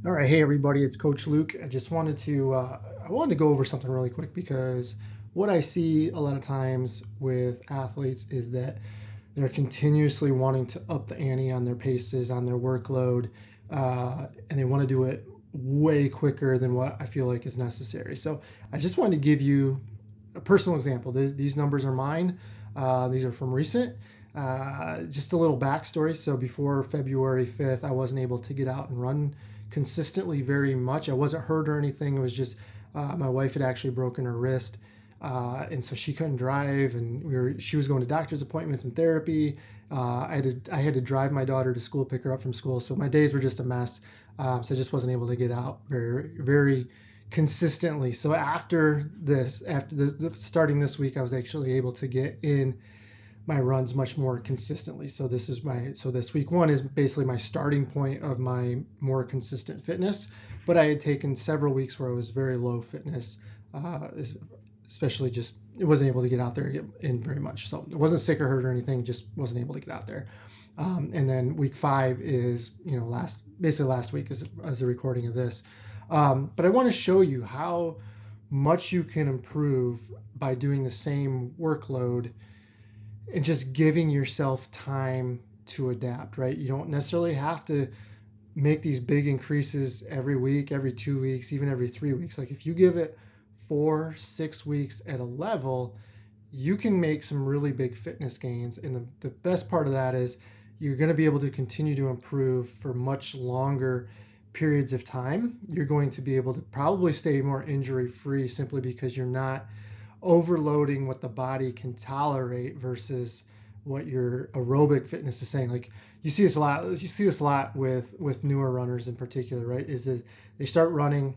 All right, hey everybody, it's Coach Luke. I wanted to go over something really quick because what I see a lot of times with athletes is that they're continuously wanting to up the ante on their paces, on their workload, and they want to do it way quicker than what I feel like is necessary. So I just wanted to give you a personal example. These numbers are mine. These are from recent. Just a little backstory. So before February 5th, I wasn't able to get out and run consistently very much. I wasn't hurt or anything. It was just my wife had actually broken her wrist. And so she couldn't drive, and she was going to doctor's appointments and therapy. I had to drive my daughter to school, pick her up from school. So my days were just a mess. So I just wasn't able to get out very consistently. So starting this week, I was actually able to get in my runs much more consistently. So this week one is basically my starting point of my more consistent fitness. But I had taken several weeks where I was very low fitness, especially just it wasn't able to get out there and get in very much. So it wasn't sick or hurt or anything, just wasn't able to get out there. And then week 5 is last week as a recording of this. But I want to show you how much you can improve by doing the same workload and just giving yourself time to adapt, right? You don't necessarily have to make these big increases every week, every 2 weeks, even every 3 weeks. Like if you give it 4-6 weeks at a level, you can make some really big fitness gains. And the best part of that is you're going to be able to continue to improve for much longer periods of time. You're going to be able to probably stay more injury free simply because you're not overloading what the body can tolerate versus what your aerobic fitness is saying. Like you see this a lot with newer runners in particular, right? Is that they start running,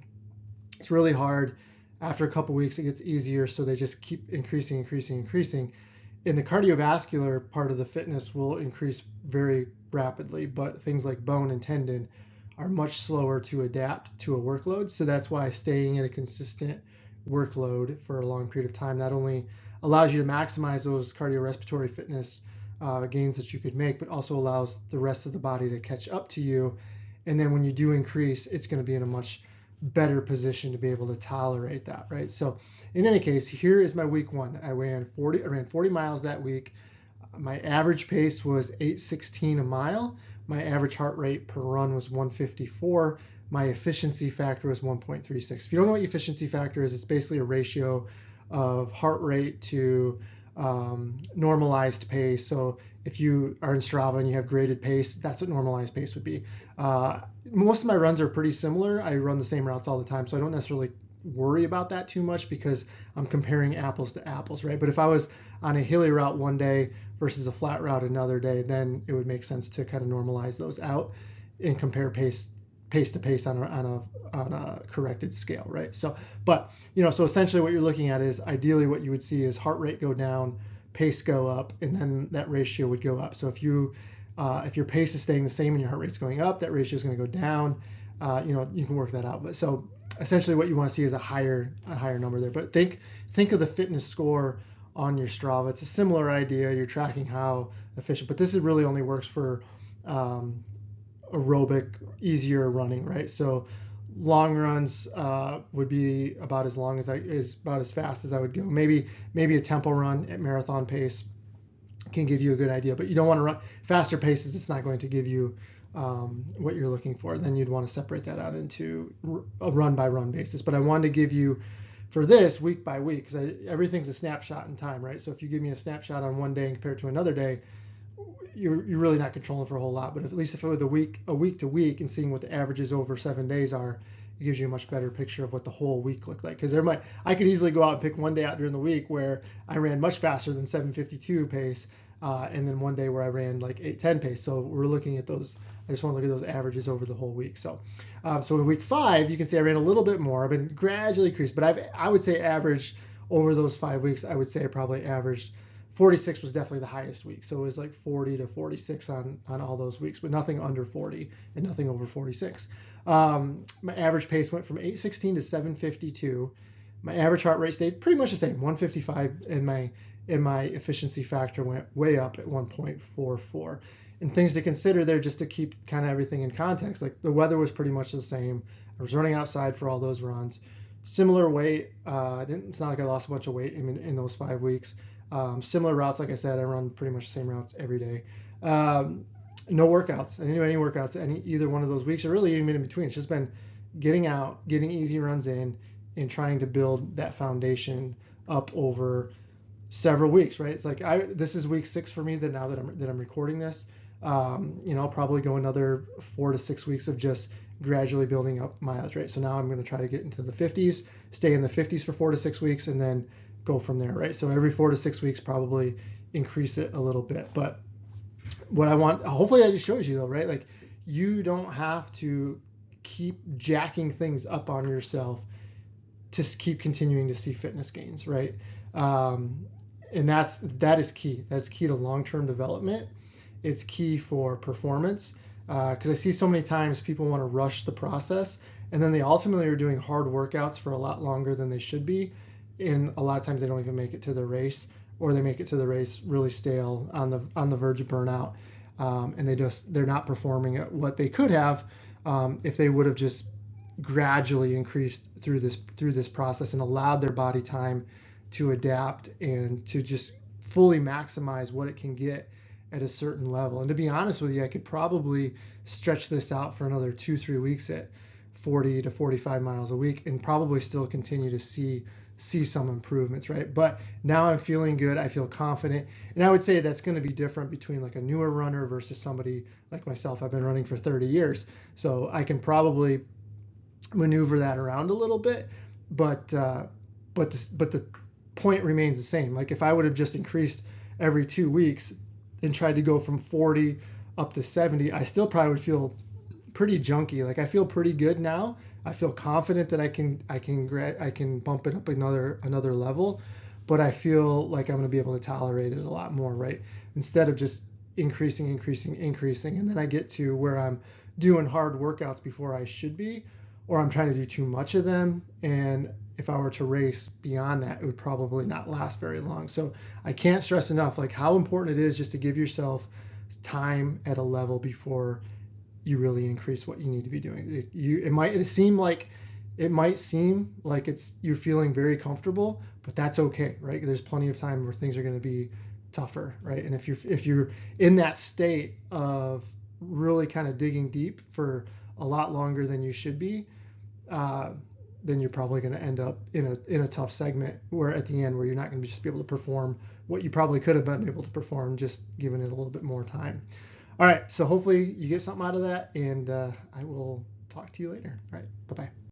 it's really hard. After a couple weeks it gets easier, so they just keep increasing. And the cardiovascular part of the fitness will increase very rapidly, but things like bone and tendon are much slower to adapt to a workload. So that's why staying in a consistent workload for a long period of time not only allows you to maximize those cardiorespiratory fitness gains that you could make, but also allows the rest of the body to catch up to you. And then when you do increase, it's going to be in a much better position to be able to tolerate that, right? So in any case, here is my week 1. I ran 40 miles that week. My average pace was 8:16 a mile. My average heart rate per run was 154. My efficiency factor was 1.36. If you don't know what efficiency factor is, it's basically a ratio of heart rate to normalized pace. So if you are in Strava and you have graded pace, that's what normalized pace would be. Most of my runs are pretty similar. I run the same routes all the time, so I don't necessarily worry about that too much because I'm comparing apples to apples, right? But if I was on a hilly route one day versus a flat route another day, then it would make sense to kind of normalize those out and compare pace to pace on a corrected scale, right? So essentially what you're looking at is ideally what you would see is heart rate go down, pace go up, and then that ratio would go up. So if your pace is staying the same and your heart rate's going up, that ratio is going to go down. You can work that out. But so essentially what you want to see is a higher number there. But think of the fitness score on your Strava. It's a similar idea. You're tracking how efficient, but this is really only works for aerobic, easier running, right? So long runs would be about as fast as I would go. Maybe a tempo run at marathon pace can give you a good idea, but you don't want to run faster paces. It's not going to give you what you're looking for. Then you'd want to separate that out into a run by run basis. But I wanted to give you for this week by week because everything's a snapshot in time, right? So if you give me a snapshot on one day compared to another day, you're really not controlling for a whole lot. But at least if it was a week to week and seeing what the averages over 7 days are, it gives you a much better picture of what the whole week looked like. Because I could easily go out and pick one day out during the week where I ran much faster than 7:52 pace, and then one day where I ran like 8:10 pace. So we're looking at those. I just want to look at those averages over the whole week. So in week 5, you can see I ran a little bit more. I've been gradually increased, but I would say averaged over those 5 weeks. I would say I probably averaged 46 was definitely the highest week. So it was like 40 to 46 on all those weeks, but nothing under 40 and nothing over 46. My average pace went from 8:16 to 7:52. My average heart rate stayed pretty much the same, 155, and my efficiency factor went way up at 1.44. And things to consider there, just to keep kind of everything in context. Like the weather was pretty much the same. I was running outside for all those runs. Similar weight. It's not like I lost a bunch of weight in those 5 weeks. Similar routes, like I said, I run pretty much the same routes every day. No workouts. I didn't do any workouts either one of those weeks, or really even in between. It's just been getting out, getting easy runs in, and trying to build that foundation up over several weeks, right? It's like this is week 6 for me now that I'm recording this. I'll probably go another 4 to 6 weeks of just gradually building up mileage, right? So now I'm going to try to get into the 50s, stay in the 50s for 4 to 6 weeks, and then go from there, right? So every 4 to 6 weeks, probably increase it a little bit. But what I want, hopefully I just showed you though, right? Like you don't have to keep jacking things up on yourself to keep continuing to see fitness gains, right? And that is key. That's key to long-term development. It's key for performance, because I see so many times people want to rush the process, and then they ultimately are doing hard workouts for a lot longer than they should be, and a lot of times they don't even make it to the race, or they make it to the race really stale on the verge of burnout, and they're not performing at what they could have if they would have just gradually increased through this process and allowed their body time to adapt and to just fully maximize what it can get at a certain level. And to be honest with you, I could probably stretch this out for another 2-3 weeks at 40 to 45 miles a week and probably still continue to see some improvements, right? But now I'm feeling good. I feel confident. And I would say that's going to be different between like a newer runner versus somebody like myself. I've been running for 30 years. So I can probably maneuver that around a little bit, but the point remains the same. Like if I would have just increased every 2 weeks and tried to go from 40 up to 70, I still probably would feel pretty junky. Like I feel pretty good now. I feel confident that I can bump it up another level, but I feel like I'm going to be able to tolerate it a lot more, right? Instead of just increasing, and then I get to where I'm doing hard workouts before I should be, or I'm trying to do too much of them, and if I were to race beyond that, it would probably not last very long. So I can't stress enough like how important it is just to give yourself time at a level before you really increase what you need to be doing. It might seem like you're feeling very comfortable, but that's okay, right? There's plenty of time where things are going to be tougher, right? And if you're in that state of really kind of digging deep for a lot longer than you should be, then you're probably going to end up in a tough segment where at the end where you're not going to just be able to perform what you probably could have been able to perform just giving it a little bit more time. All right, so hopefully you get something out of that, and I will talk to you later. All right, bye-bye.